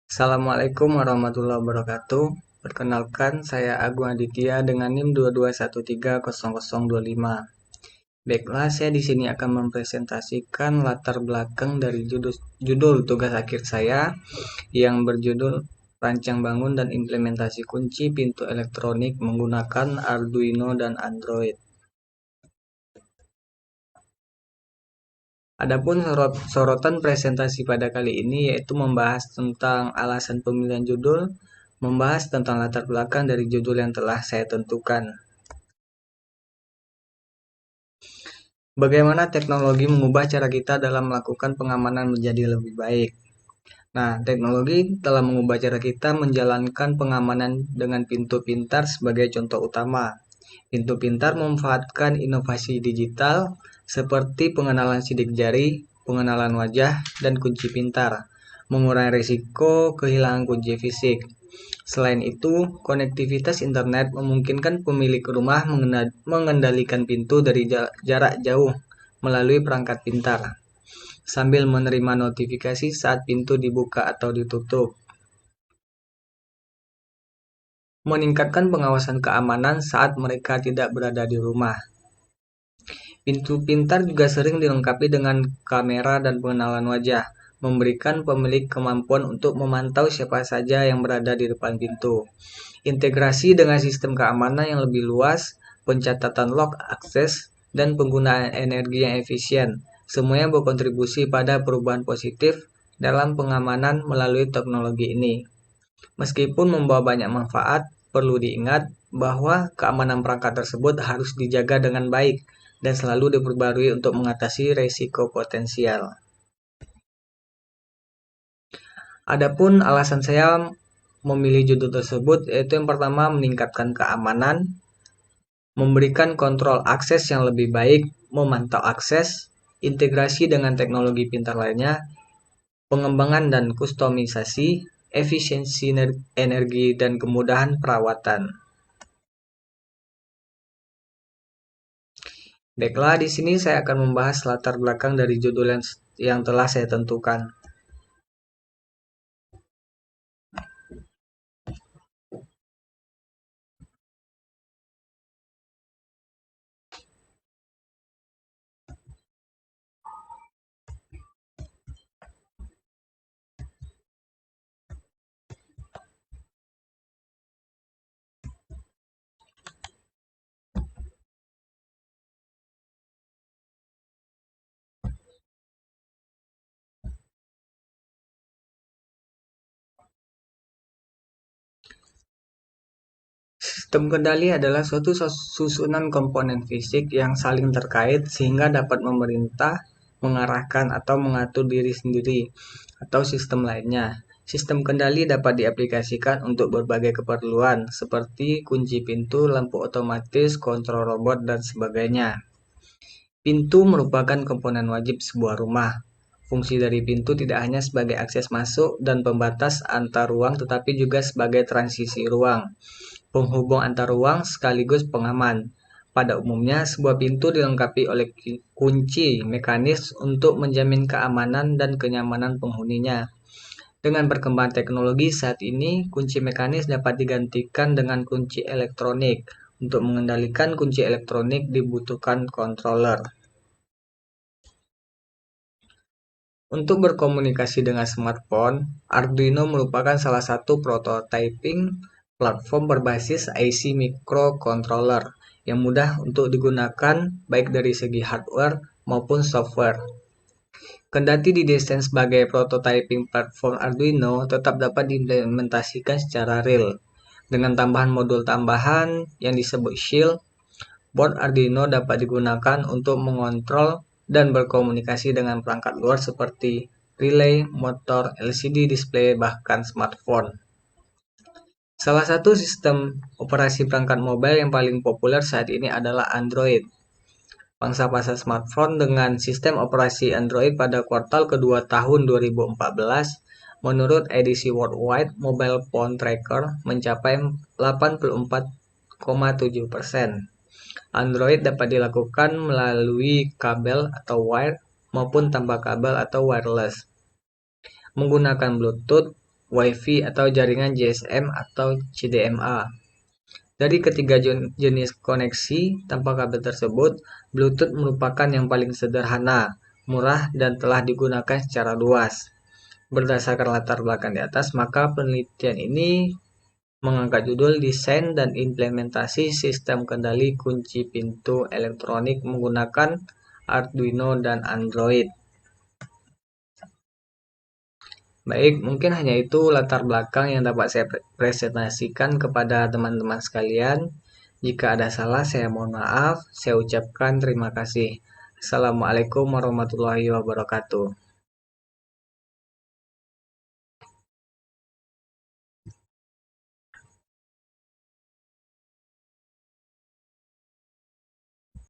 Assalamualaikum warahmatullahi wabarakatuh. Perkenalkan, saya Agung Aditya dengan NIM 22130025. Baiklah, saya di sini akan mempresentasikan latar belakang dari judul tugas akhir saya yang berjudul Rancang Bangun dan Implementasi Kunci Pintu Elektronik menggunakan Arduino dan Android. Adapun sorotan presentasi pada kali ini yaitu membahas tentang alasan pemilihan judul, membahas tentang latar belakang dari judul yang telah saya tentukan. Bagaimana teknologi mengubah cara kita dalam melakukan pengamanan menjadi lebih baik. Nah, teknologi telah mengubah cara kita menjalankan pengamanan dengan pintu pintar sebagai contoh utama. Pintu pintar memanfaatkan inovasi digital seperti pengenalan sidik jari, pengenalan wajah, dan kunci pintar, mengurangi risiko kehilangan kunci fisik. Selain itu, konektivitas internet memungkinkan pemilik rumah mengendalikan pintu dari jarak jauh melalui perangkat pintar, sambil menerima notifikasi saat pintu dibuka atau ditutup. Meningkatkan pengawasan keamanan saat mereka tidak berada di rumah. Pintu pintar juga sering dilengkapi dengan kamera dan pengenalan wajah, memberikan pemilik kemampuan untuk memantau siapa saja yang berada di depan pintu. Integrasi dengan sistem keamanan yang lebih luas, pencatatan log akses, dan penggunaan energi yang efisien, semuanya berkontribusi pada perubahan positif dalam pengamanan melalui teknologi ini. Meskipun membawa banyak manfaat, perlu diingat bahwa keamanan perangkat tersebut harus dijaga dengan baik dan selalu diperbarui untuk mengatasi risiko potensial. Adapun alasan saya memilih judul tersebut yaitu yang pertama meningkatkan keamanan, memberikan kontrol akses yang lebih baik, memantau akses, integrasi dengan teknologi pintar lainnya, pengembangan dan kustomisasi, efisiensi energi, dan kemudahan perawatan. Baiklah, di sini saya akan membahas latar belakang dari judul yang telah saya tentukan. Sistem kendali adalah suatu susunan komponen fisik yang saling terkait sehingga dapat memerintah, mengarahkan, atau mengatur diri sendiri atau sistem lainnya. Sistem kendali dapat diaplikasikan untuk berbagai keperluan seperti kunci pintu, lampu otomatis, kontrol robot, dan sebagainya. Pintu merupakan komponen wajib sebuah rumah. Fungsi dari pintu tidak hanya sebagai akses masuk dan pembatas antar ruang tetapi juga sebagai transisi ruang, penghubung antar ruang sekaligus pengaman. Pada umumnya, sebuah pintu dilengkapi oleh kunci mekanis untuk menjamin keamanan dan kenyamanan penghuninya. Dengan perkembangan teknologi saat ini, kunci mekanis dapat digantikan dengan kunci elektronik. Untuk mengendalikan kunci elektronik dibutuhkan controller. Untuk berkomunikasi dengan smartphone, Arduino merupakan salah satu prototyping platform berbasis IC microcontroller yang mudah untuk digunakan baik dari segi hardware maupun software. Kendati didesain sebagai prototyping platform, Arduino tetap dapat diimplementasikan secara real. Dengan tambahan modul tambahan yang disebut shield, board Arduino dapat digunakan untuk mengontrol dan berkomunikasi dengan perangkat luar seperti relay, motor, LCD display, bahkan smartphone. Salah satu sistem operasi perangkat mobile yang paling populer saat ini adalah Android. Pangsa pasar smartphone dengan sistem operasi Android pada kuartal kedua tahun 2014 menurut edisi Worldwide Mobile Phone Tracker mencapai 84,7%. Android dapat dilakukan melalui kabel atau wire maupun tanpa kabel atau wireless, menggunakan Bluetooth, Wi-Fi atau jaringan GSM atau CDMA. Dari ketiga jenis koneksi tanpa kabel tersebut, Bluetooth merupakan yang paling sederhana, murah, dan telah digunakan secara luas. Berdasarkan latar belakang di atas, maka penelitian ini mengangkat judul Desain dan Implementasi Sistem Kendali Kunci Pintu Elektronik menggunakan Arduino dan Android. Baik, mungkin hanya itu latar belakang yang dapat saya presentasikan kepada teman-teman sekalian. Jika ada salah, saya mohon maaf. Saya ucapkan terima kasih. Assalamualaikum warahmatullahi wabarakatuh.